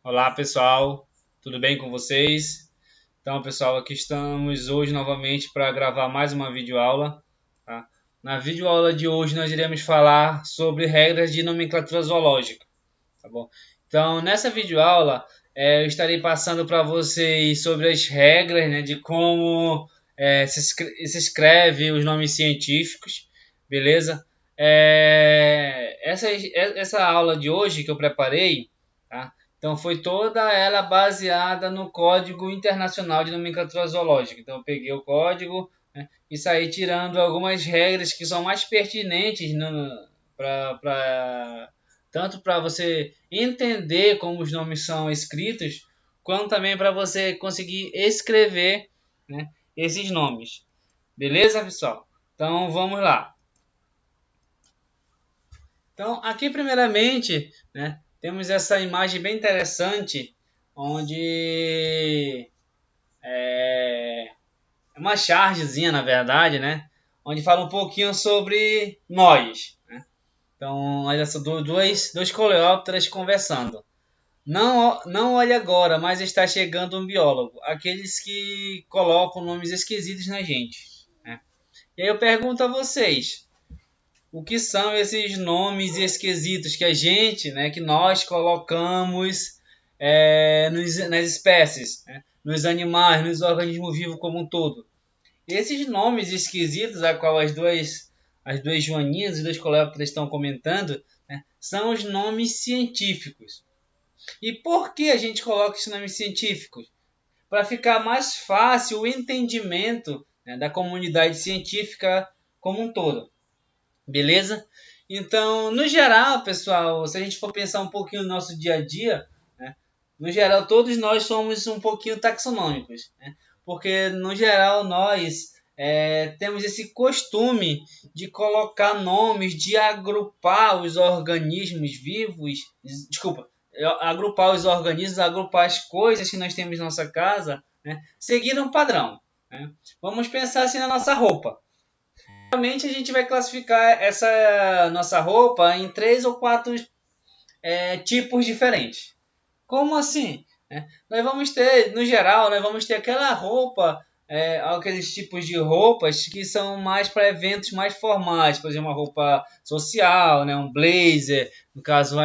Olá pessoal, tudo bem com vocês? Então pessoal, aqui estamos hoje novamente para gravar mais uma videoaula. Tá? Na videoaula de hoje nós iremos falar sobre regras de nomenclatura zoológica. Tá bom? Então nessa videoaula eu estarei passando para vocês sobre as regras, né, de como se escreve os nomes científicos, beleza? Essa aula de hoje que eu preparei, tá? Então foi toda ela baseada no Código Internacional de Nomenclatura Zoológica. Então eu peguei o código, né, e saí tirando algumas regras que são mais pertinentes para tanto para você entender como os nomes são escritos, quanto também para você conseguir escrever, né, esses nomes. Beleza, pessoal? Então vamos lá. Então, aqui primeiramente, né, temos essa imagem bem interessante, onde é uma chargezinha, na verdade, né, onde fala um pouquinho sobre nós. Né? Então, olha só, dois coleópteros conversando. Não olhe agora, mas está chegando um biólogo. Aqueles que colocam nomes esquisitos na gente. Né? E aí eu pergunto a vocês, o que são esses nomes esquisitos que a gente, né, que nós colocamos nas espécies, né, nos animais, nos organismos vivos como um todo? Esses nomes esquisitos, a qual as duas joaninhas e os dois coleópteros estão comentando, né, são os nomes científicos. E por que a gente coloca esses nomes científicos? Para ficar mais fácil o entendimento, né, da comunidade científica como um todo. Beleza? Então, no geral, pessoal, se a gente for pensar um pouquinho no nosso dia a dia, né, no geral, todos nós somos um pouquinho taxonômicos, né? Porque, no geral, nós temos esse costume de colocar nomes, de agrupar os organismos vivos, desculpa, agrupar os organismos, agrupar as coisas que nós temos em nossa casa, né, seguindo um padrão. Né? Vamos pensar assim na nossa roupa. Geralmente a gente vai classificar essa nossa roupa em 3 ou 4 tipos diferentes. Como assim? Nós vamos ter, no geral, nós vamos ter aquela roupa, aqueles tipos de roupas que são mais para eventos mais formais, por exemplo, uma roupa social, né, um blazer, no caso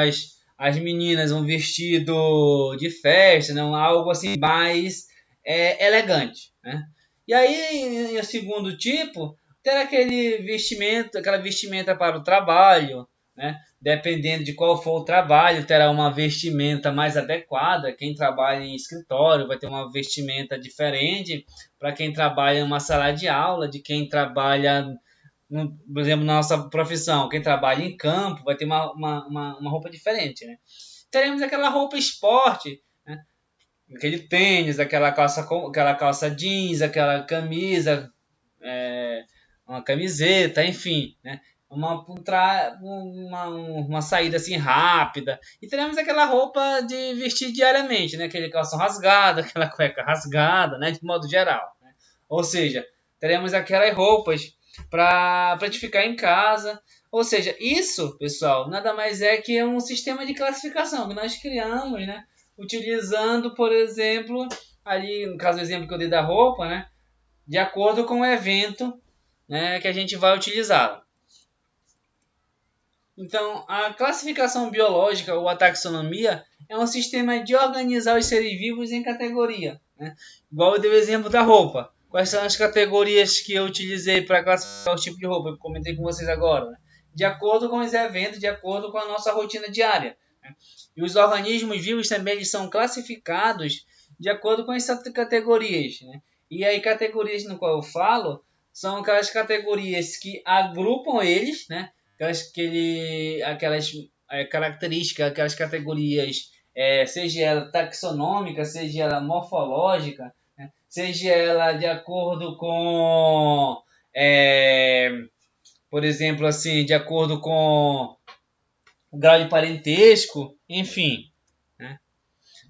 as meninas um vestido de festa, né, algo assim mais elegante. Né? E aí, o segundo tipo, ter aquele vestimento, aquela vestimenta para o trabalho, né? Dependendo de qual for o trabalho, terá uma vestimenta mais adequada. Quem trabalha em escritório vai ter uma vestimenta diferente para quem trabalha em uma sala de aula, de quem trabalha, por exemplo, na nossa profissão, quem trabalha em campo vai ter uma roupa diferente. Né? Teremos aquela roupa esporte, né? Aquele tênis, aquela calça jeans, aquela camisa, uma camiseta, enfim, né? Uma saída assim rápida. E teremos aquela roupa de vestir diariamente, né? Aquele calção rasgado, aquela cueca rasgada, né? De modo geral. Né? Ou seja, teremos aquelas roupas para te ficar em casa. Ou seja, isso, pessoal, nada mais é que um sistema de classificação que nós criamos, né? Utilizando, por exemplo, ali, no caso do exemplo que eu dei da roupa, né? De acordo com o evento, né, que a gente vai utilizar. Então, a classificação biológica ou a taxonomia é um sistema de organizar os seres vivos em categoria. Né? Igual eu dei o exemplo da roupa. Quais são as categorias que eu utilizei para classificar o tipo de roupa? Eu comentei com vocês agora. Né? De acordo com os eventos, de acordo com a nossa rotina diária. Né? E os organismos vivos também eles são classificados de acordo com essas categorias. Né? E aí, categorias no qual eu falo são aquelas categorias que agrupam eles, né? Aquelas características, aquelas categorias, seja ela taxonômica, seja ela morfológica, né? Seja ela de acordo com, por exemplo, assim, de acordo com o grau de parentesco, enfim. Né?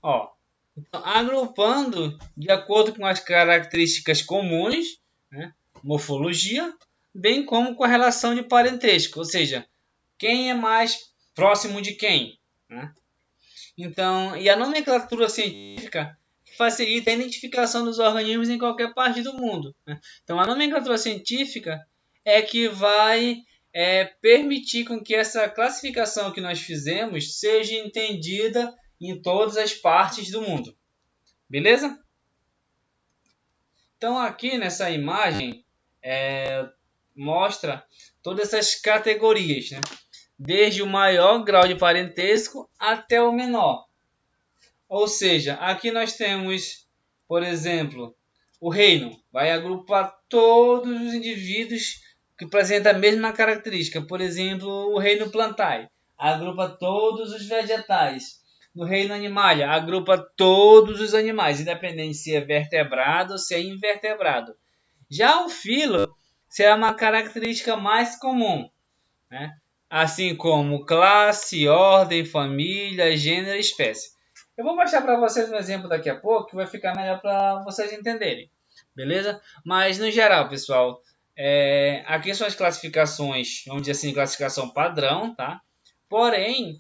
Ó, então, agrupando de acordo com as características comuns, né? Morfologia, bem como com a relação de parentesco, ou seja, quem é mais próximo de quem. Né? Então, e a nomenclatura científica facilita a identificação dos organismos em qualquer parte do mundo, né? Então, a nomenclatura científica é que vai permitir com que essa classificação que nós fizemos seja entendida em todas as partes do mundo. Beleza? Então, aqui nessa imagem mostra todas essas categorias, né? Desde o maior grau de parentesco até o menor. Ou seja, aqui nós temos, por exemplo, o reino. Vai agrupar todos os indivíduos que apresentam a mesma característica. Por exemplo, o reino plantae agrupa todos os vegetais. No reino animalia, agrupa todos os animais, independente se é vertebrado ou se é invertebrado. Já o filo será uma característica mais comum, né? Assim como classe, ordem, família, gênero e espécie. Eu vou mostrar para vocês um exemplo daqui a pouco que vai ficar melhor para vocês entenderem, beleza? Mas no geral, pessoal, aqui são as classificações, vamos dizer assim, classificação padrão, tá? Porém,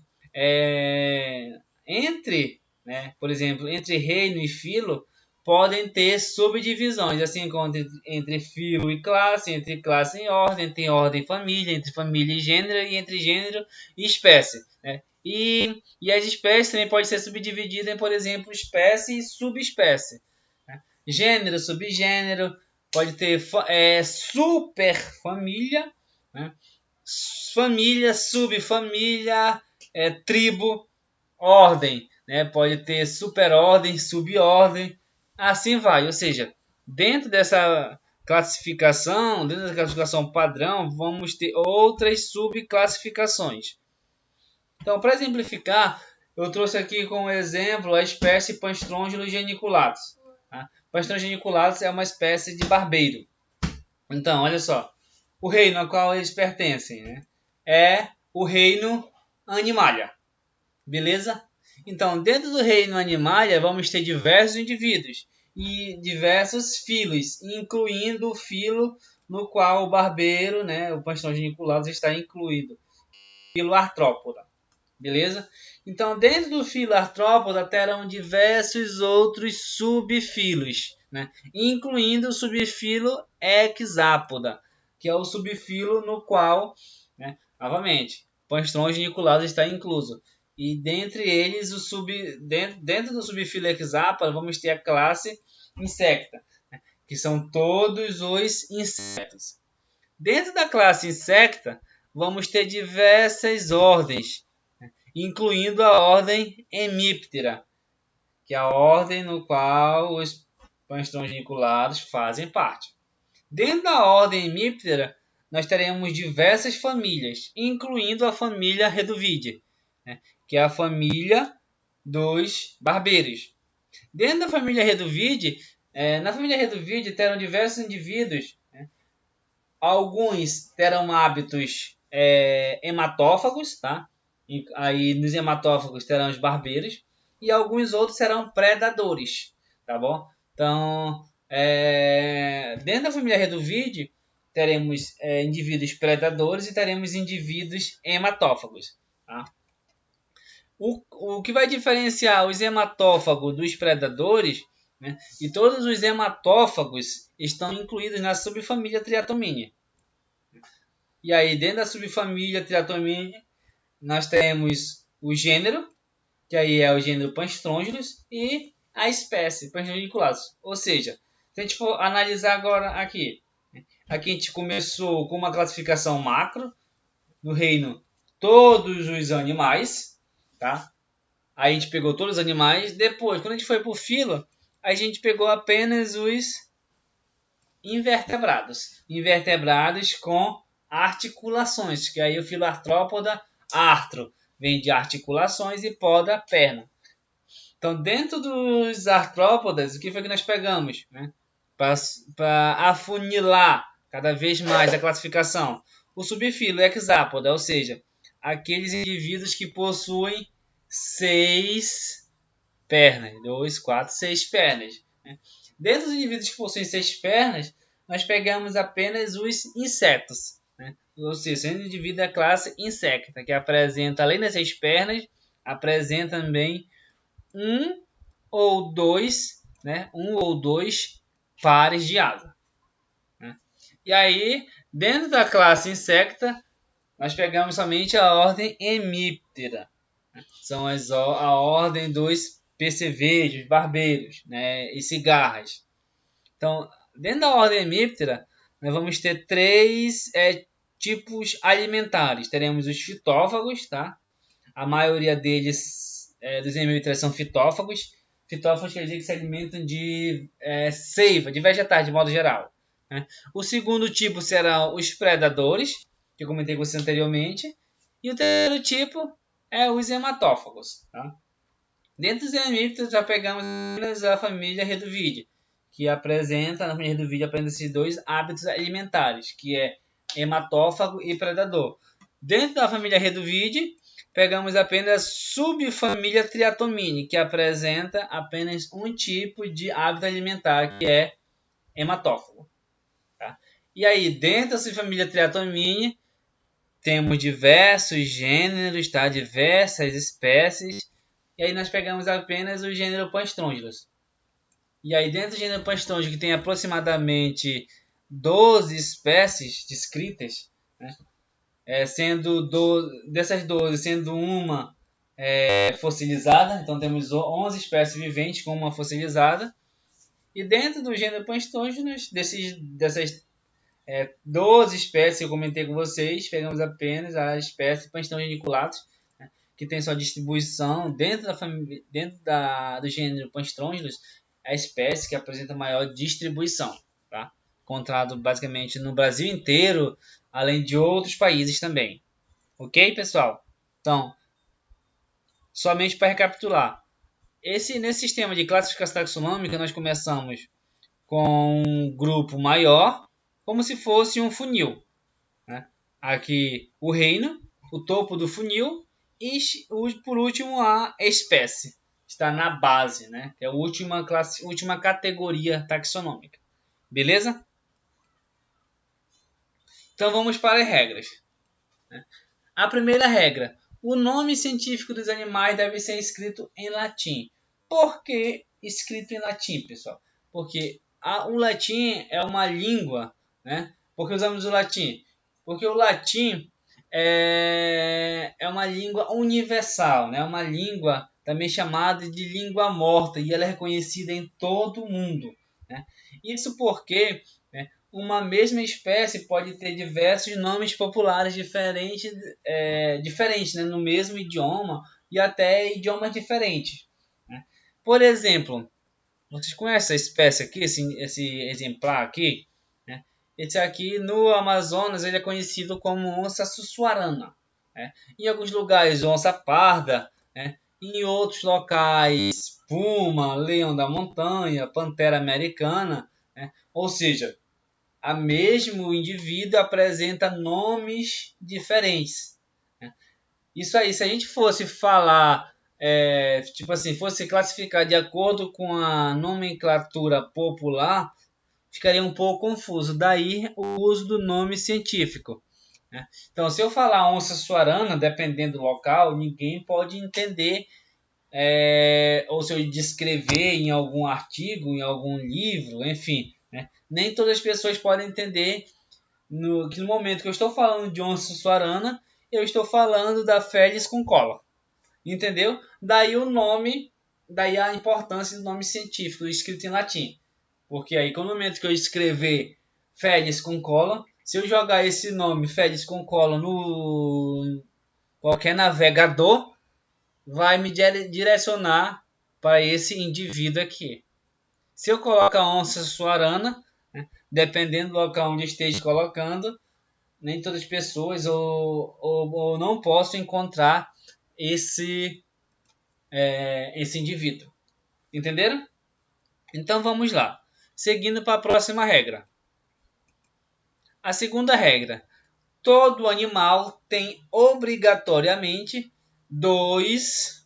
por exemplo, entre reino e filo, podem ter subdivisões, assim como entre filo e classe, entre classe e ordem, entre ordem e família, entre família e gênero, e entre gênero e espécie, né? E as espécies também podem ser subdivididas em, por exemplo, espécie e subespécie, né? Gênero, subgênero, pode ter superfamília, né? Família, subfamília, tribo, ordem, né? Pode ter superordem, subordem, assim vai. Ou seja, dentro dessa classificação padrão, vamos ter outras subclassificações. Então, para exemplificar, eu trouxe aqui como exemplo a espécie Panstrongylus geniculatus. Tá? Panstrongylus geniculatus é uma espécie de barbeiro. Então, olha só, o reino ao qual eles pertencem, né, é o reino Animalia. Beleza? Então, dentro do reino Animalia, vamos ter diversos indivíduos e diversos filos, incluindo o filo no qual o barbeiro, né, o Panstrongylus geniculatus, está incluído. Filo Arthropoda. Beleza? Então, dentro do filo Arthropoda terão diversos outros subfilos, né, incluindo o subfilo Hexapoda, que é o subfilo no qual, né, novamente, Panstrongylus geniculatus está incluso. E dentre eles, dentro do subfilo Hexapoda, vamos ter a classe Insecta, né, que são todos os insetos. Dentro da classe Insecta, vamos ter diversas ordens, né, incluindo a ordem Hemiptera, que é a ordem no qual os Panstrongylus geniculatus fazem parte. Dentro da ordem Hemiptera, nós teremos diversas famílias, incluindo a família Reduvidae, né, que é a família dos barbeiros. Dentro da família Reduvidae, na família Reduvidae terão diversos indivíduos, né, alguns terão hábitos hematófagos, tá? E aí nos hematófagos terão os barbeiros, e alguns outros serão predadores, tá bom? Então, dentro da família Reduvidae, teremos indivíduos predadores e teremos indivíduos hematófagos, tá? O que vai diferenciar os hematófagos dos predadores, né, e todos os hematófagos estão incluídos na subfamília Triatomyini. E aí, dentro da subfamília Triatomyini, nós temos o gênero, que aí é o gênero Panstrongylus, e a espécie Panstrongylus geniculatus. Ou seja, se a gente for analisar agora aqui a gente começou com uma classificação macro, no reino todos os animais, tá? Aí a gente pegou todos os animais. Depois, quando a gente foi para o filo, a gente pegou apenas os invertebrados. Invertebrados com articulações, que aí o filo Arthropoda, artro, vem de articulações e poda, perna. Então, dentro dos artrópodas, o que foi que nós pegamos, né, para afunilar cada vez mais a classificação? O subfilo Hexapoda, ou seja, aqueles indivíduos que possuem 6 pernas, 2, 4, 6 pernas. Né? Dentro dos indivíduos que possuem 6 pernas, nós pegamos apenas os insetos. Né? Ou seja, o indivíduo da classe Insecta, que apresenta, além das 6 pernas, apresenta também um ou dois, né, um ou dois pares de asa, né? E aí, dentro da classe insecta, nós pegamos somente a ordem Hemiptera, né? São a ordem dos percevejos, barbeiros, né, e cigarras. Então, dentro da ordem Hemiptera, nós vamos ter três tipos alimentares. Teremos os fitófagos, tá? A maioria deles, dos hemipteras, são fitófagos. Fitófagos quer dizer que se alimentam de seiva, de vegetais, de modo geral, né? O segundo tipo serão os predadores, que eu comentei com você anteriormente. E o terceiro tipo é os hematófagos, tá? Dentro dos hemipteros já pegamos a família Reduvidae, que apresenta, na família Reduvidae, apresenta esses dois hábitos alimentares, que é hematófago e predador. Dentro da família Reduvidae, pegamos apenas a subfamília Triatomine, que apresenta apenas um tipo de hábito alimentar, que é hematófago, tá? E aí, dentro da subfamília Triatomine, temos diversos gêneros, tá? Diversas espécies. E aí nós pegamos apenas o gênero Panstrongylos. E aí dentro do gênero Panstrongylos, que tem aproximadamente 12 espécies descritas, né? Dessas 12, sendo uma fossilizada. Então temos 11 espécies viventes com uma fossilizada. E dentro do gênero Panstrongylos, dessas 12 espécies que eu comentei com vocês, pegamos apenas a espécie Panstrongylos niculatus, né, que tem sua distribuição dentro do gênero Panstrongylos, a espécie que apresenta maior distribuição, tá? Encontrado basicamente no Brasil inteiro, além de outros países também. Ok, pessoal? Então, somente para recapitular, nesse sistema de classificação taxonômica, nós começamos com um grupo maior, como se fosse um funil, né? Aqui o reino, o topo do funil, e por último a espécie, está na base, né? Que é a última categoria taxonômica. Beleza? Então vamos para as regras, né? A primeira regra: o nome científico dos animais deve ser escrito em latim. Por que escrito em latim, pessoal? Porque o latim é uma língua, né? Por que usamos o latim? Porque o latim é uma língua universal, né? Uma língua também chamada de língua morta, e ela é reconhecida em todo o mundo, né? Isso porque, né, uma mesma espécie pode ter diversos nomes populares diferentes, né, no mesmo idioma e até idiomas diferentes, né? Por exemplo, vocês conhecem essa espécie aqui, esse exemplar aqui, né? Esse aqui no Amazonas ele é conhecido como onça sussuarana, né? Em alguns lugares onça parda, né? Em outros locais puma, leão da montanha, pantera americana, né? Ou seja, a mesmo indivíduo apresenta nomes diferentes, né? Isso aí, se a gente fosse falar, tipo assim, fosse classificar de acordo com a nomenclatura popular, ficaria um pouco confuso. Daí o uso do nome científico, né? Então, se eu falar onça suarana, dependendo do local, ninguém pode entender, ou se eu descrever em algum artigo, em algum livro, enfim, né? Nem todas as pessoas podem entender que no momento que eu estou falando de onça suarana, eu estou falando da Felis com cola. Entendeu? Daí o nome, daí a importância do nome científico escrito em latim. Porque aí, no momento que eu escrever Felis com cola, se eu jogar esse nome Felis com cola no qualquer navegador, vai me direcionar para esse indivíduo aqui. Se eu colocar onça suarana, né, dependendo do local onde esteja colocando, nem todas as pessoas ou não posso encontrar esse indivíduo. Entenderam? Então vamos lá. Seguindo para a próxima regra. A segunda regra: todo animal tem obrigatoriamente dois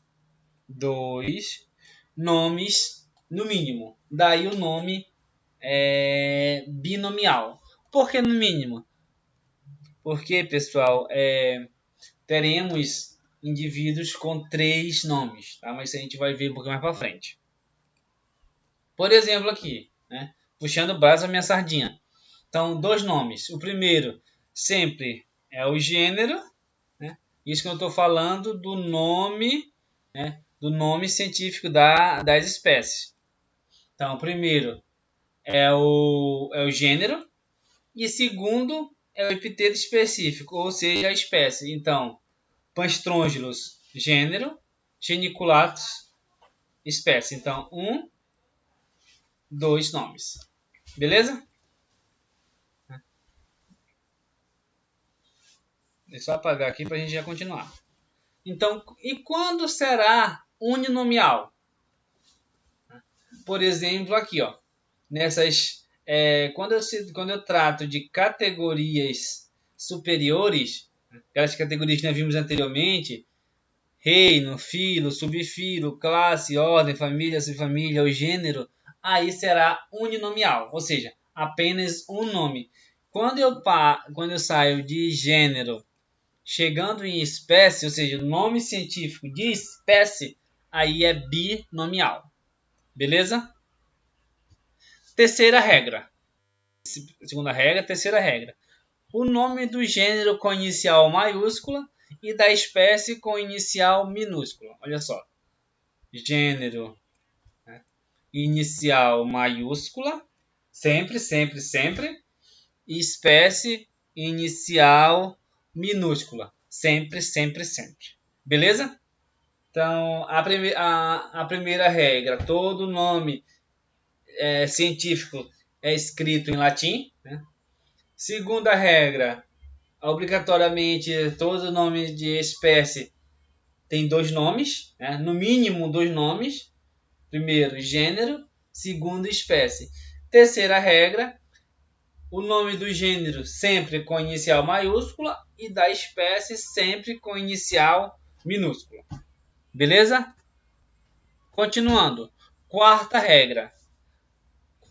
nomes no mínimo. Daí o nome binomial. Por que no mínimo? Porque, pessoal, teremos indivíduos com 3 nomes, tá? Mas isso a gente vai ver um pouco mais para frente. Por exemplo aqui, né? Puxando o braço da minha sardinha. Então, 2 nomes. O primeiro sempre é o gênero, né? Isso que eu estou falando do nome, né? Do nome científico das espécies. Então, o primeiro é o gênero e segundo é o epiteto específico, ou seja, a espécie. Então, Panstrongylus, gênero, Geniculatus, espécie. Então, 2 nomes. Beleza? Deixa eu apagar aqui para a gente já continuar. Então, e quando será uninomial? Por exemplo, aqui, ó, nessas, quando eu trato de categorias superiores, aquelas categorias que nós vimos anteriormente, reino, filo, subfilo, classe, ordem, família, subfamília, o gênero, aí será uninomial, ou seja, apenas um nome. Quando eu saio de gênero, chegando em espécie, ou seja, nome científico de espécie, aí é binomial. Beleza? Terceira regra. Segunda regra, terceira regra. O nome do gênero com inicial maiúscula e da espécie com inicial minúscula. Olha só. Gênero, né? Inicial maiúscula, sempre, sempre, sempre. E espécie inicial minúscula, sempre, sempre, sempre. Beleza? Então, a primeira regra, todo nome científico é escrito em latim, né? Segunda regra, obrigatoriamente todo nome de espécie tem 2 nomes, né? No mínimo 2 nomes. Primeiro, gênero. Segundo, espécie. Terceira regra, o nome do gênero sempre com inicial maiúscula e da espécie sempre com inicial minúscula. Beleza? Continuando. Quarta regra.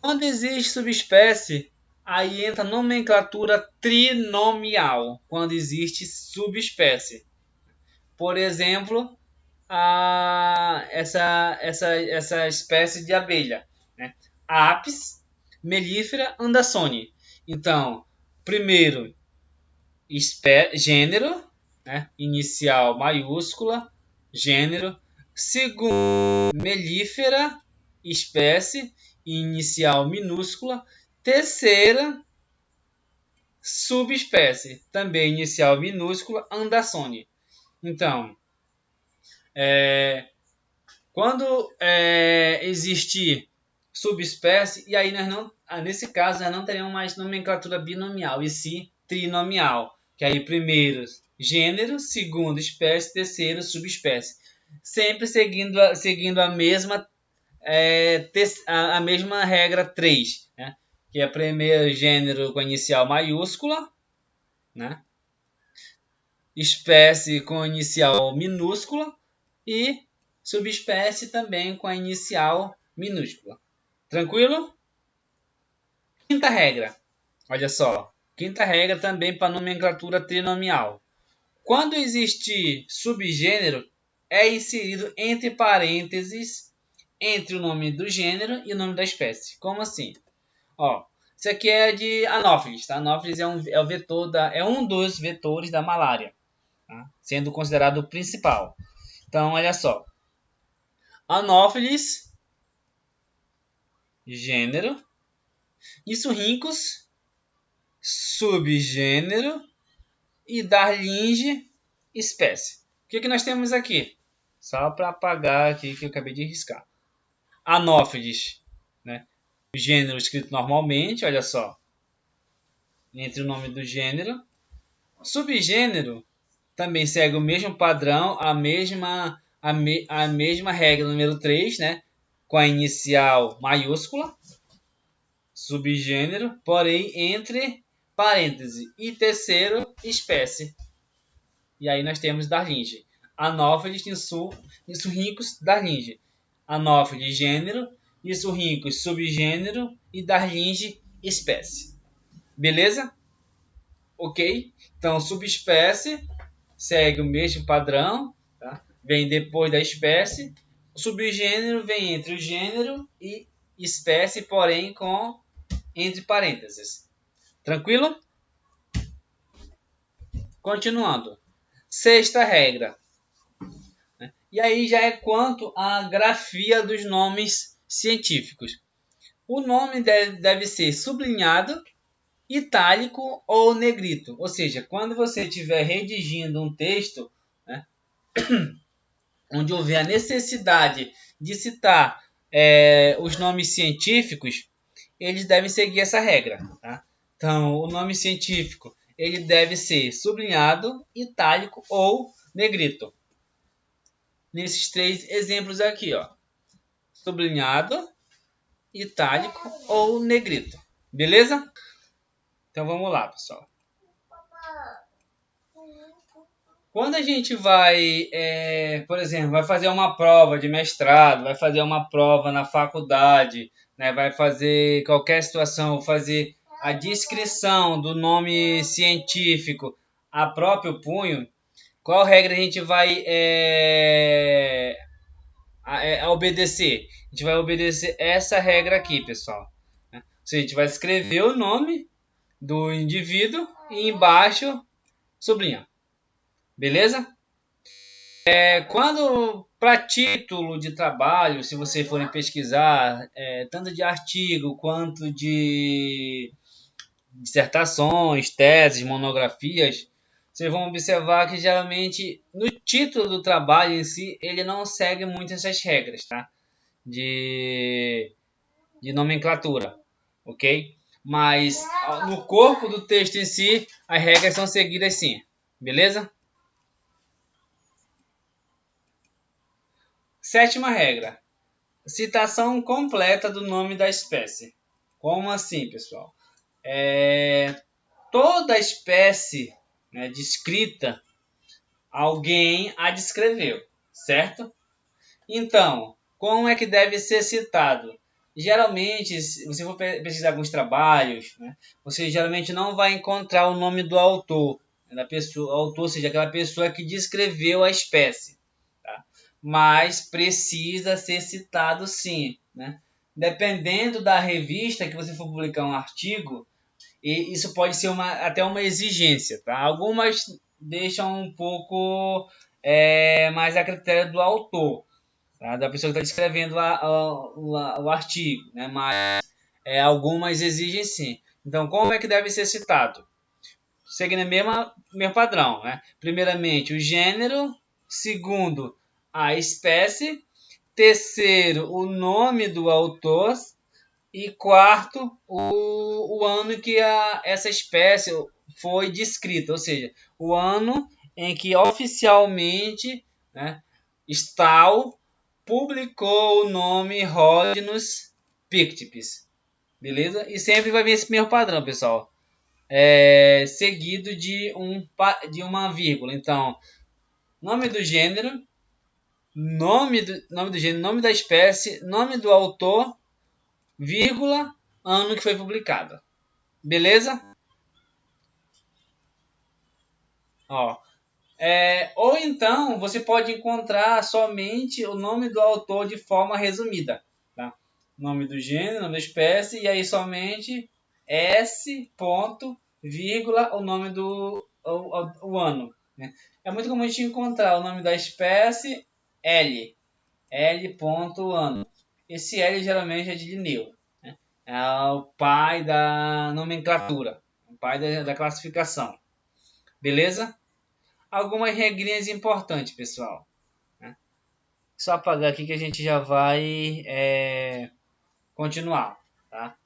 Quando existe subespécie, aí entra a nomenclatura trinomial. Quando existe subespécie. Por exemplo, essa espécie de abelha, né? Apis mellifera andersoni. Então, primeiro, gênero, né? Inicial maiúscula, gênero. Segundo, mellifera, espécie, inicial minúscula. Terceira, subespécie, também inicial minúscula, andersoni. Então, quando existir subespécie, e aí nesse caso nós não teremos mais nomenclatura binomial, e sim trinomial, que aí primeiro gênero, segundo espécie, terceiro subespécie, sempre seguindo a mesma a mesma regra 3, né? Que é primeiro gênero com inicial maiúscula, né? Espécie com inicial minúscula e subespécie também com a inicial minúscula. Tranquilo? Quinta regra. Olha só. Quinta regra também para nomenclatura trinomial. Quando existir subgênero, é inserido entre parênteses entre o nome do gênero e o nome da espécie. Como assim? Ó, isso aqui é de Anopheles. Tá? Anopheles é um dos vetores da malária, tá? Sendo considerado o principal. Então, olha só. Anopheles, gênero. Niçorhynchus, subgênero. E Darlinge, espécie. O que nós temos aqui? Só para apagar aqui que eu acabei de riscar. Anopheles, né? Gênero escrito normalmente, olha só. Entre o nome do gênero. Subgênero também segue o mesmo padrão, a mesma regra número 3, né? Com a inicial maiúscula. Subgênero, porém entre parênteses. E terceiro, espécie. E aí nós temos Darlinge. Anopheles, Niçorhynchus, Darlinge. Anopheles, gênero. Niçorhynchus, subgênero. E Darlinge, espécie. Beleza? Ok? Então, subespécie segue o mesmo padrão. vem depois da espécie. O subgênero vem entre o gênero e espécie, porém entre parênteses. Tranquilo? Continuando. Sexta regra. E aí já é quanto à grafia dos nomes científicos. O nome deve ser sublinhado, itálico ou negrito. Ou seja, quando você estiver redigindo um texto, né, onde houver a necessidade de citar os nomes científicos, eles devem seguir essa regra. Tá? Então, o nome científico ele deve ser sublinhado, itálico ou negrito. Nesses 3 exemplos aqui, ó. Sublinhado, itálico ou negrito. Beleza? Então vamos lá, pessoal. Quando a gente vai, por exemplo, vai fazer uma prova de mestrado, vai fazer uma prova na faculdade, né, vai fazer qualquer situação, fazer a descrição do nome científico a próprio punho, qual regra a gente vai obedecer? A gente vai obedecer essa regra aqui, pessoal. Ou seja, a gente vai escrever o nome do indivíduo e embaixo sublinhar. Beleza? Quando para título de trabalho, se vocês forem pesquisar, tanto de artigo quanto de dissertações, teses, monografias, vocês vão observar que geralmente no título do trabalho em si ele não segue muito essas regras, tá? De nomenclatura, ok? Mas no corpo do texto em si as regras são seguidas sim, beleza? Sétima regra. Citação completa do nome da espécie. Como assim, pessoal? Toda espécie, né, descrita, alguém a descreveu, certo? Então, como é que deve ser citado? Geralmente, se você for pesquisar alguns trabalhos, né, você geralmente não vai encontrar o nome do autor, da pessoa, autor, ou seja, aquela pessoa que descreveu a espécie. Tá? Mas precisa ser citado sim. Né? Dependendo da revista que você for publicar um artigo, e isso pode ser até uma exigência. Tá? Algumas deixam um pouco mais a critério do autor, tá? Da pessoa que está descrevendo o artigo. Né? Mas algumas exigem sim. Então, como é que deve ser citado? Seguindo o mesmo padrão. Né? Primeiramente, o gênero. Segundo, a espécie. Terceiro, o nome do autor. E quarto, o ano que essa espécie foi descrita, ou seja, o ano em que oficialmente, né, Stahl publicou o nome Rhodinus pictipes, beleza? E sempre vai vir esse mesmo padrão, pessoal, seguido de uma vírgula. Então, nome do gênero, nome do gênero, nome da espécie, nome do autor, vírgula, ano que foi publicado. Beleza? Ó, ou então você pode encontrar somente o nome do autor de forma resumida. Tá? Nome do gênero, nome da espécie, e aí somente S. Ponto, vírgula, o nome do o ano. Né? É muito comum a gente encontrar o nome da espécie L. L. Ponto, ano. Esse L geralmente é de Linneu. É o pai da nomenclatura, o pai da classificação. Beleza? Algumas regrinhas importantes, pessoal. Né? Só apagar aqui que a gente já vai continuar. Tá?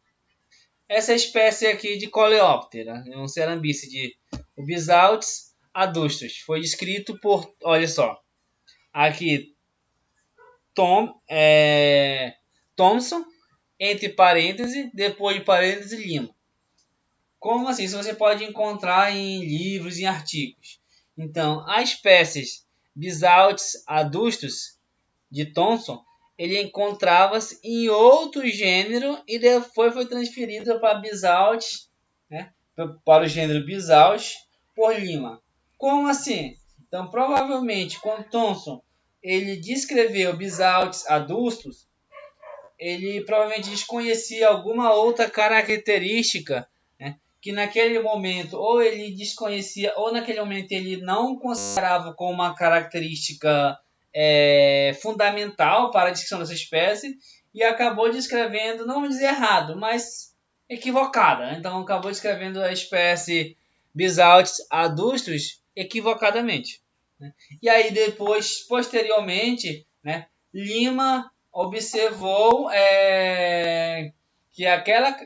Essa espécie aqui de Coleóptera, um cerambícide, o Bisaltes adustus, foi descrito por, olha só, aqui Thomson, entre parênteses, depois de parênteses, Lima. Como assim? Isso você pode encontrar em livros e artigos. Então, as espécies Bisaltes adustus de Thomson, ele encontrava-se em outro gênero e depois foi transferido para Bisaltes, né? Para o gênero Bisaltes por Lima. Como assim? Então, provavelmente, quando Thomson ele descreveu bisautes adustos, ele provavelmente desconhecia alguma outra característica, né, que naquele momento ou ele desconhecia ou naquele momento ele não considerava como uma característica fundamental para a descrição dessa espécie e acabou descrevendo, não vou dizer errado, mas equivocada. Então acabou descrevendo a espécie Bisaltes adustus equivocadamente, né? E aí depois, posteriormente, né, Lima observou que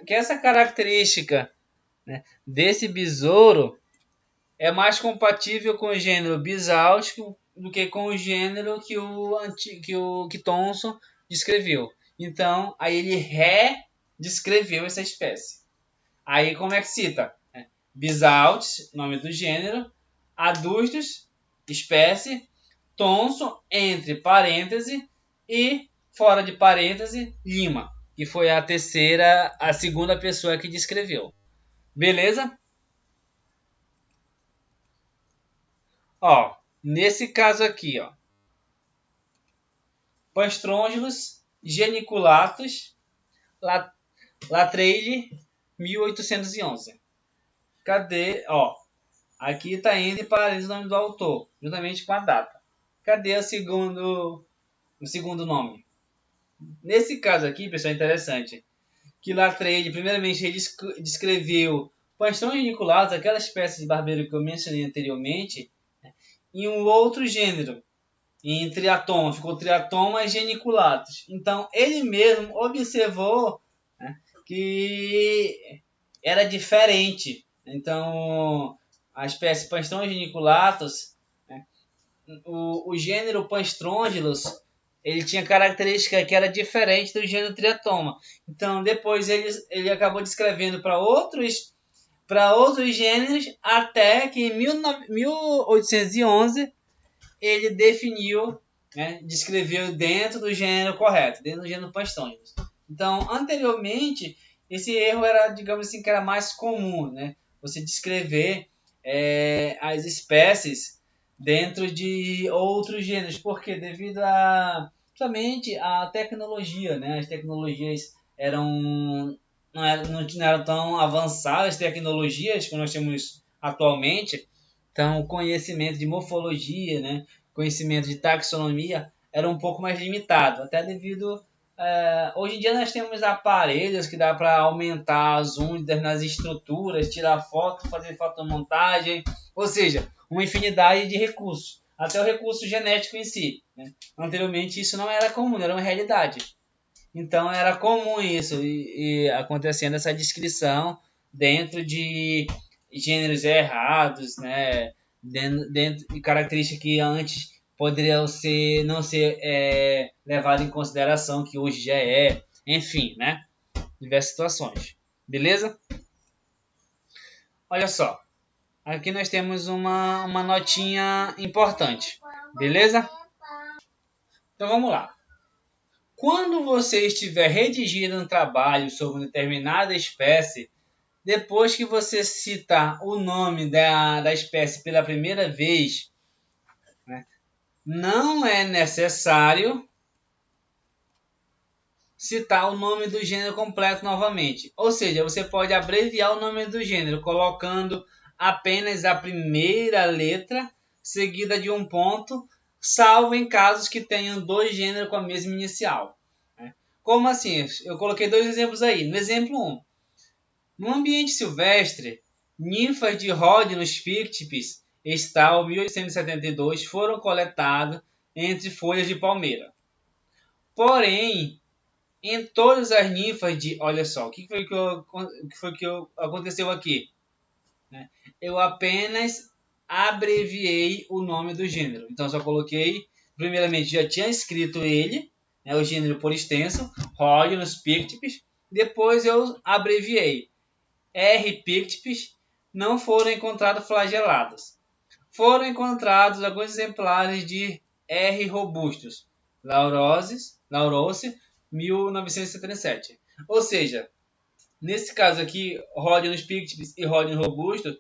essa característica, né, desse besouro é mais compatível com o gênero Bisaltes do que com o gênero que Thomson descreveu. Então, aí ele redescreveu essa espécie. Aí como é que cita? Bisaltes, nome do gênero, adustus, espécie, Thomson, entre parêntese, e fora de parêntese, Lima, que foi a segunda pessoa que descreveu. Beleza? Ó, nesse caso aqui, ó, Pastrongylus geniculatus Latreille 1811. Cadê? Ó, aqui está entre parênteses o nome do autor, juntamente com a data. Cadê o segundo nome? Nesse caso aqui, pessoal, é interessante que Latreille, primeiramente, ele descreveu Pastrongylus geniculatus, aquela espécie de barbeiro que eu mencionei anteriormente, em um outro gênero, em Triatoma, ficou Triatoma geniculatus. Então, ele mesmo observou, né, que era diferente. Então, a espécie Pastrongylus geniculatus, né, o gênero Pastrongylus, ele tinha característica que era diferente do gênero Triatoma. Então, depois ele acabou descrevendo para outros gêneros, até que em 1811 ele definiu, né, descreveu dentro do gênero correto, dentro do gênero Pastrongylus. Então, anteriormente, esse erro era, digamos assim, que era mais comum, né? Você descrever as espécies dentro de outros gêneros, porque devido somente à tecnologia, né? As tecnologias não eram tão avançadas, tecnologias que nós temos atualmente. Então, o conhecimento de morfologia, né, conhecimento de taxonomia era um pouco mais limitado, até devido... hoje em dia nós temos aparelhos que dá para aumentar zoom nas estruturas, tirar foto, fazer fotomontagem, ou seja, uma infinidade de recursos, até o recurso genético em si, né? Anteriormente isso não era comum, não era uma realidade. Então era comum isso e acontecendo essa descrição dentro de gêneros errados, né? Dentro de características que antes poderiam não ser levado em consideração, que hoje já é, enfim, né? Diversas situações. Beleza? Olha só, aqui nós temos uma notinha importante. Beleza? Então vamos lá. Quando você estiver redigindo um trabalho sobre uma determinada espécie, depois que você citar o nome da espécie pela primeira vez, né, não é necessário citar o nome do gênero completo novamente. Ou seja, você pode abreviar o nome do gênero colocando apenas a primeira letra seguida de um ponto, salvo em casos que tenham dois gêneros com a mesma inicial. Como assim? Eu coloquei dois exemplos aí. No exemplo 1, no ambiente silvestre, ninfas de Rhodinus pictipes Stahl 1872 foram coletadas entre folhas de palmeira. Porém, em todas as ninfas de... Olha só, o que foi que aconteceu aqui? Eu apenas abreviei o nome do gênero. Então, só coloquei... Primeiramente, já tinha escrito ele, né, o gênero por extenso, Rhodinus pictipes. Depois eu abreviei. R. pictipes não foram encontrados flagelados. Foram encontrados alguns exemplares de R. robustus, Laurose, 1977. Ou seja, nesse caso aqui, Rhodinus pictipes e Rhodinus robustus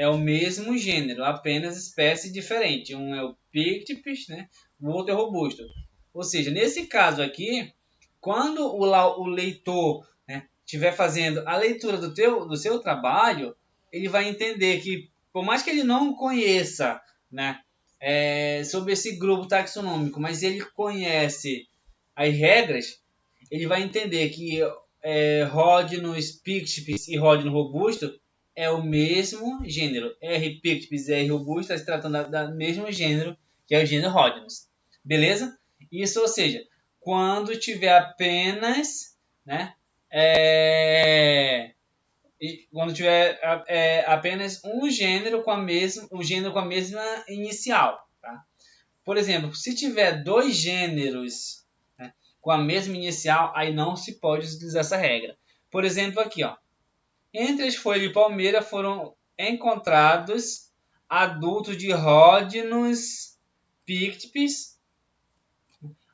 é o mesmo gênero, apenas espécie diferente. Um é o Pictipes, né? O outro é o Robusto. Ou seja, nesse caso aqui, quando o leitor, né, estiver fazendo a leitura do seu trabalho, ele vai entender que, por mais que ele não conheça, né, sobre esse grupo taxonômico, mas ele conhece as regras, ele vai entender que Rhodnus pictipes e Rhodnus robusto é o mesmo gênero. R. pictipes e R. robusto está se tratando do mesmo gênero, que é o gênero Rhodnus. Beleza? Isso, ou seja, quando tiver apenas, né, quando tiver apenas um gênero com a mesma inicial. Tá? Por exemplo, se tiver dois gêneros, né, com a mesma inicial, aí não se pode utilizar essa regra. Por exemplo, aqui, ó, entre as folhas de palmeira foram encontrados adultos de Rhodnus pictipes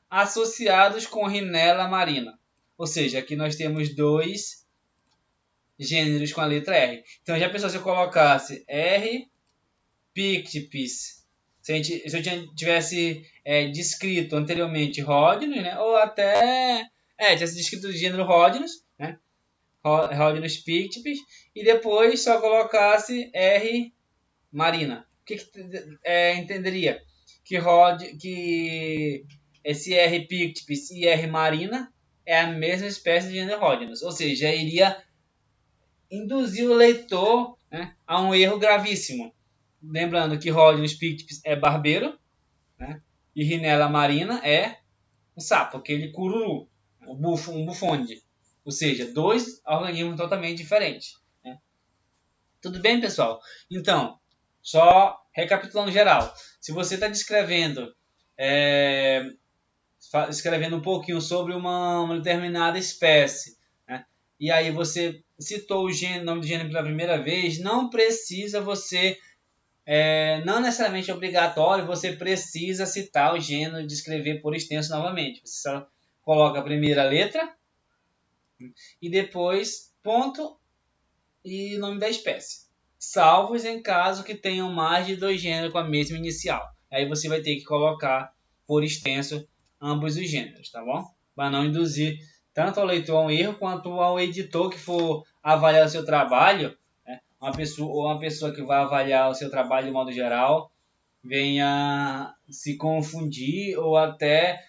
associados com Rhinella marina. Ou seja, aqui nós temos dois gêneros com a letra R. Então, já pensou se eu colocasse R pictipes, se eu tivesse descrito anteriormente Rhodnus, né? Ou até tivesse descrito o gênero Rhodnus, né? Rhodnus pictipes, e depois só colocasse R marina. O que entenderia? Que esse R pictipes e R marina é a mesma espécie de gênero Rhodnus, ou seja, iria induzir o leitor, né, a um erro gravíssimo. Lembrando que Rhodnus pictipes é barbeiro, né, e Rhinella marina é um sapo, aquele cururu, um bufônide. Ou seja, dois organismos totalmente diferentes. Né? Tudo bem, pessoal? Então, só recapitulando geral. Se você está escrevendo um pouquinho sobre uma determinada espécie, né? E aí você citou o nome do gênero pela primeira vez, não precisa você, não necessariamente obrigatório, você precisa citar o gênero e descrever por extenso novamente. Você só coloca a primeira letra e depois ponto e nome da espécie. Salvos em caso que tenham mais de dois gêneros com a mesma inicial. Aí você vai ter que colocar por extenso ambos os gêneros, tá bom? Para não induzir tanto ao leitor a um erro quanto ao editor que for avaliar o seu trabalho, né? Uma pessoa que vai avaliar o seu trabalho de modo geral venha se confundir ou até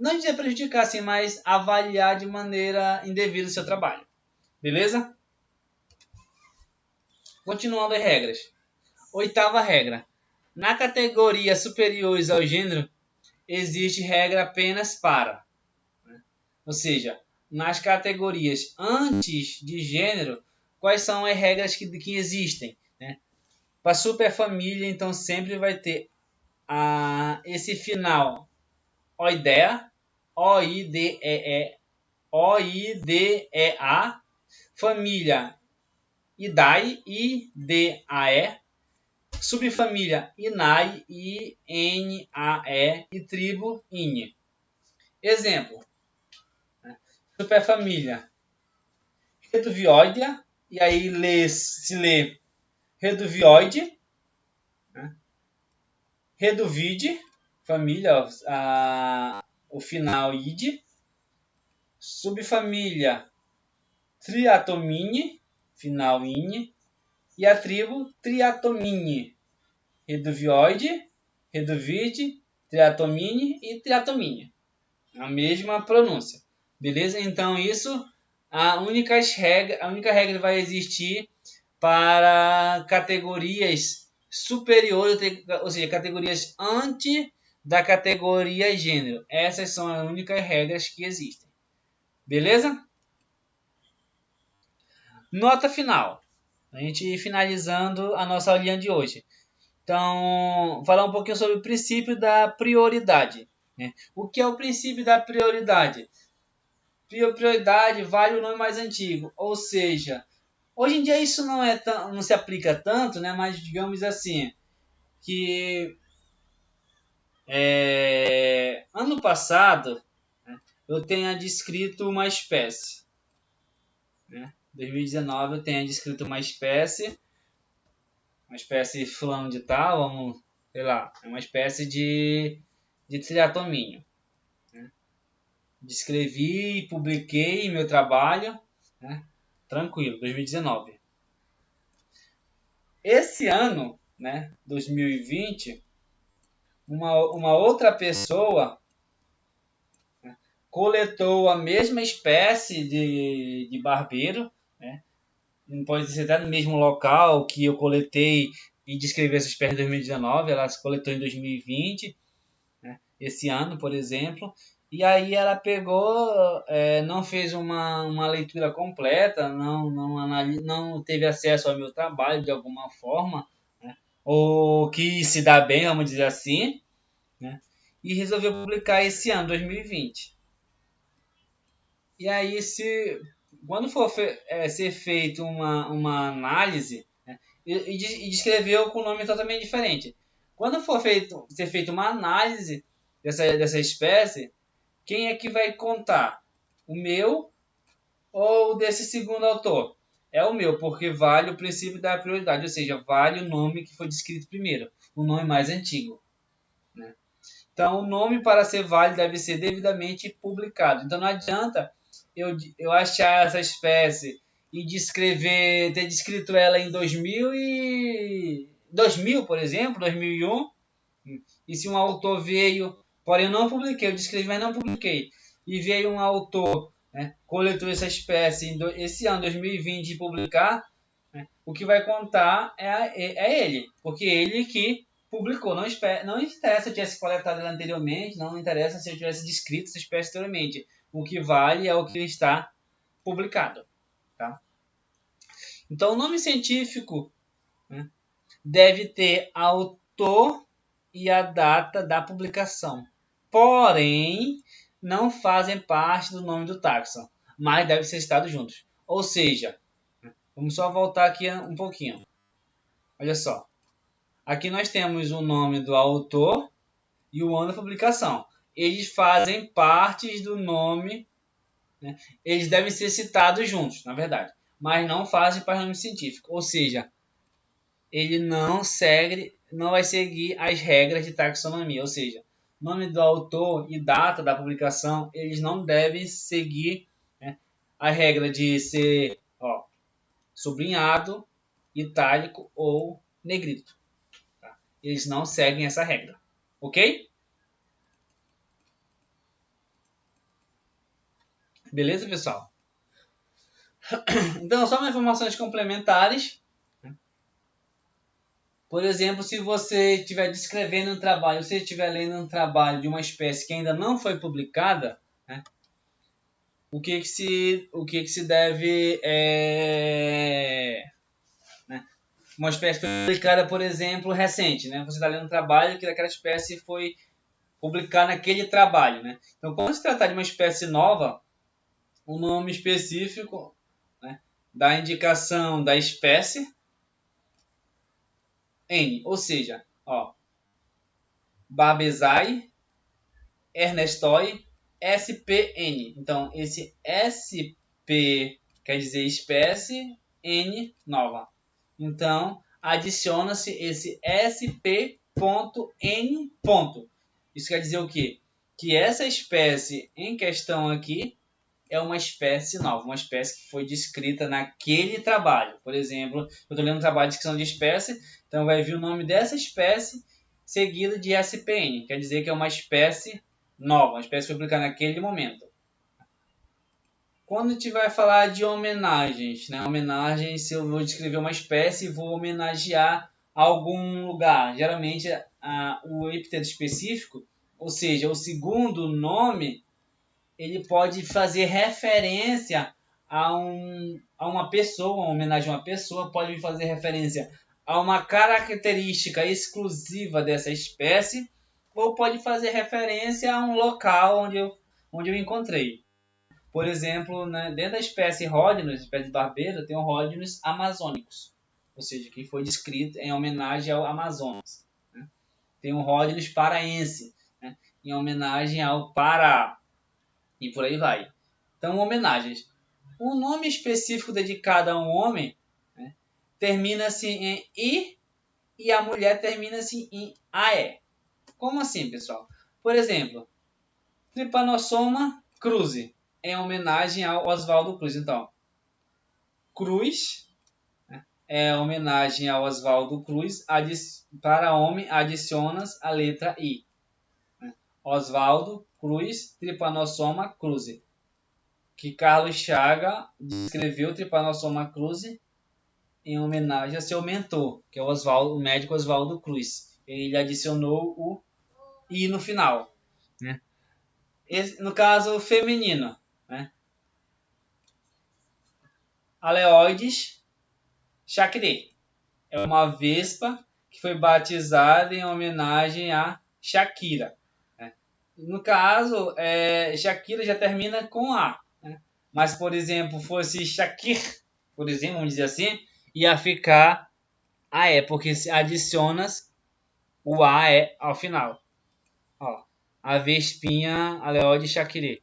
não dizer prejudicar assim, mas avaliar de maneira indevida o seu trabalho. Beleza? Continuando as regras. Oitava regra. Na categoria superiores ao gênero, existe regra apenas para. Ou seja, nas categorias antes de gênero, quais são as regras que existem? Né? Para superfamília, então, sempre vai ter esse final oidea, O-I-D-E-A, família Idae, I-D-A-E, subfamília Inae, I-N-A-E e tribo INE. Exemplo, superfamília Reduvioidea, e aí se lê Reduvioide, né? Reduvide, família, o final id, subfamília Triatomine, final ine, e a tribo Triatomine, Reduvioide, Reduvide, Triatomine e Triatomine. A mesma pronúncia. Beleza? Então isso, a única regra que vai existir para categorias superiores, ou seja, categorias antes da categoria gênero. Essas são as únicas regras que existem. Beleza? Nota final. A gente finalizando a nossa aulinha de hoje. Então, falar um pouquinho sobre o princípio da prioridade. Né? O que é o princípio da prioridade? Prioridade vale o nome mais antigo, ou seja, hoje em dia isso não se aplica tanto, né? Mas digamos assim, que ano passado, né, eu tenha descrito uma espécie, né? 2019 eu tenha descrito uma espécie fulano de tal, vamos, sei lá, é uma espécie de triatomínio. Né? Descrevi e publiquei meu trabalho, né? Tranquilo, 2019. Esse ano, né, 2020, uma outra pessoa, né, coletou a mesma espécie de barbeiro, né? Não pode ser até no mesmo local que eu coletei e descrevi essa espécie em 2019, ela se coletou em 2020, né? Esse ano, por exemplo, e aí ela pegou, não fez uma leitura completa, não teve acesso ao meu trabalho de alguma forma, né? Ou quis se dar bem, vamos dizer assim, né? E resolveu publicar esse ano, 2020. E aí, quando for ser feita uma análise, né, e descreveu com um nome totalmente diferente. Quando for ser feita uma análise dessa espécie, quem é que vai contar? O meu ou o desse segundo autor? É o meu, porque vale o princípio da prioridade, ou seja, vale o nome que foi descrito primeiro, o nome mais antigo. Né? Então, o nome para ser válido deve ser devidamente publicado. Então, não adianta eu achar essa espécie e ter descrito ela em 2000, por exemplo, 2001, e se um autor veio, porém eu não publiquei, eu descrevi, mas não publiquei, e veio um autor, né, coletou essa espécie esse ano, 2020, e publicar, né, o que vai contar é ele, porque ele que publicou. Não interessa se eu tivesse coletado ela anteriormente, não interessa se eu tivesse descrito essa espécie anteriormente. O que vale é o que está publicado. Tá? Então, o nome científico, né, deve ter autor e a data da publicação. Porém, não fazem parte do nome do taxon, mas devem ser citados juntos. Ou seja, vamos só voltar aqui um pouquinho. Olha só. Aqui nós temos o nome do autor e o ano da publicação. Eles fazem parte do nome, né? Eles devem ser citados juntos, na verdade, mas não fazem parte do nome científico. Ou seja, ele não vai seguir as regras de taxonomia. Ou seja, nome do autor e data da publicação, eles não devem seguir, né, a regra de ser sublinhado, itálico ou negrito. Eles não seguem essa regra. Ok? Beleza, pessoal? Então, só umas informações complementares. Por exemplo, se você estiver descrevendo um trabalho, se estiver lendo um trabalho de uma espécie que ainda não foi publicada, né, o que que se deve né, uma espécie publicada, por exemplo, recente, né? Você está lendo um trabalho que aquela espécie foi publicada naquele trabalho, né? Então, quando se tratar de uma espécie nova, o nome específico, né, da indicação da espécie N, ou seja, Babezai, Ernestoi, SPN. Então, esse SP quer dizer espécie, N nova. Então, adiciona-se esse SP.N. Isso quer dizer o quê? Que essa espécie em questão aqui é uma espécie nova, uma espécie que foi descrita naquele trabalho. Por exemplo, eu estou lendo um trabalho de descrição de espécie, então vai vir o nome dessa espécie seguido de SPN, quer dizer que é uma espécie nova, uma espécie publicada naquele momento. Quando a gente vai falar de homenagens, né? Homenagens, se eu vou descrever uma espécie, vou homenagear algum lugar. Geralmente, o epíteto específico, ou seja, o segundo nome, ele pode fazer referência a uma pessoa, uma homenagem a uma pessoa, pode fazer referência a uma característica exclusiva dessa espécie, ou pode fazer referência a um local onde eu encontrei. Por exemplo, né, dentro da espécie Rhodinus, espécie de barbeiro, tem o Rhodinus amazônicos, ou seja, que foi descrito em homenagem ao Amazonas. Né? Tem o Rhodinus paraense, né, em homenagem ao Pará, e por aí vai. Então, homenagens. Um nome específico dedicado a um homem, né, termina-se em I e a mulher termina-se em AE. Como assim, pessoal? Por exemplo, Trypanosoma cruzi, em homenagem ao Oswaldo Cruz. Então, Cruz, né, é homenagem ao Oswaldo Cruz. Para homem, adicionas a letra I. Né? Oswaldo Cruz, Trypanosoma cruzi. Que Carlos Chaga descreveu Trypanosoma cruzi em homenagem a seu mentor, que é o médico Oswaldo Cruz. Ele adicionou o I no final. Né? No caso feminino, né? Aleoides Shakirei. É uma vespa que foi batizada em homenagem a Shakira. Né? No caso, Shakira já termina com A. Né? Mas, por exemplo, fosse Shakir, por exemplo, vamos dizer assim, ia ficar AE, porque se adicionas o AE ao final. Ó, a vespinha Aleoides Shakirei,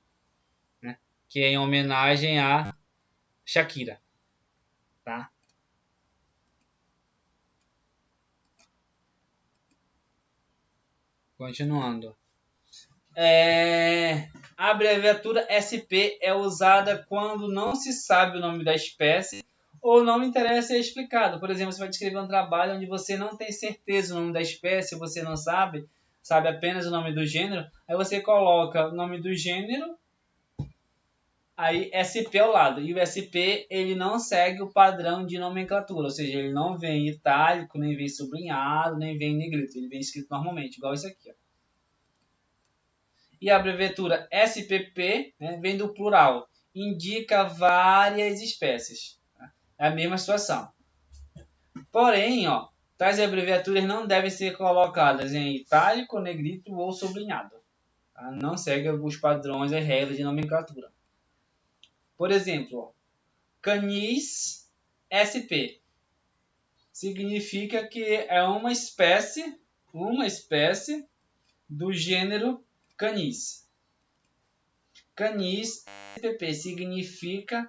né? Que é em homenagem a Shakira. Tá? Continuando. A abreviatura SP é usada quando não se sabe o nome da espécie ou não interessa ser explicado. Por exemplo, você vai descrever um trabalho onde você não tem certeza do nome da espécie, você não sabe apenas o nome do gênero, aí você coloca o nome do gênero, aí SP ao lado. E o SP ele não segue o padrão de nomenclatura, ou seja, ele não vem em itálico, nem vem sublinhado, nem vem em negrito, ele vem escrito normalmente, igual isso aqui, ó. E a abreviatura SPP, né, vem do plural, indica várias espécies. Tá? É a mesma situação. Porém, ó, tais abreviaturas não devem ser colocadas em itálico, negrito ou sublinhado. Tá? Não seguem os padrões e regras de nomenclatura. Por exemplo, ó, Canis SP significa que é uma espécie do gênero Canis. Canis SP significa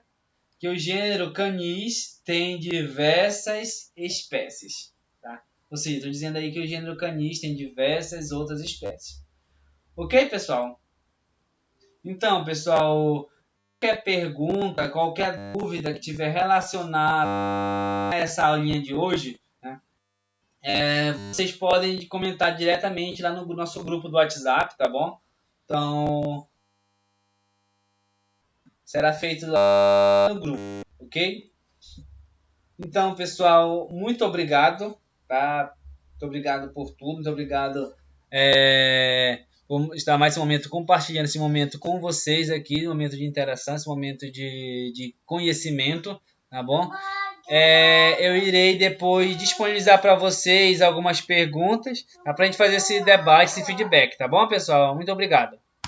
que o gênero Canis tem diversas espécies. Tá? Ou seja, estou dizendo aí que o gênero Canis tem diversas outras espécies. Ok, pessoal? Então, pessoal, qualquer pergunta, qualquer dúvida que tiver relacionada a essa aulinha de hoje, né, vocês podem comentar diretamente lá no nosso grupo do WhatsApp, tá bom? Então, será feito lá no grupo, ok? Então, pessoal, muito obrigado, tá? Muito obrigado por tudo, muito obrigado por estar mais esse momento compartilhando esse momento com vocês aqui, momento de interação, esse momento de conhecimento, tá bom? Eu irei depois disponibilizar para vocês algumas perguntas, tá? Para a gente fazer esse debate, esse feedback, tá bom, pessoal? Muito obrigado.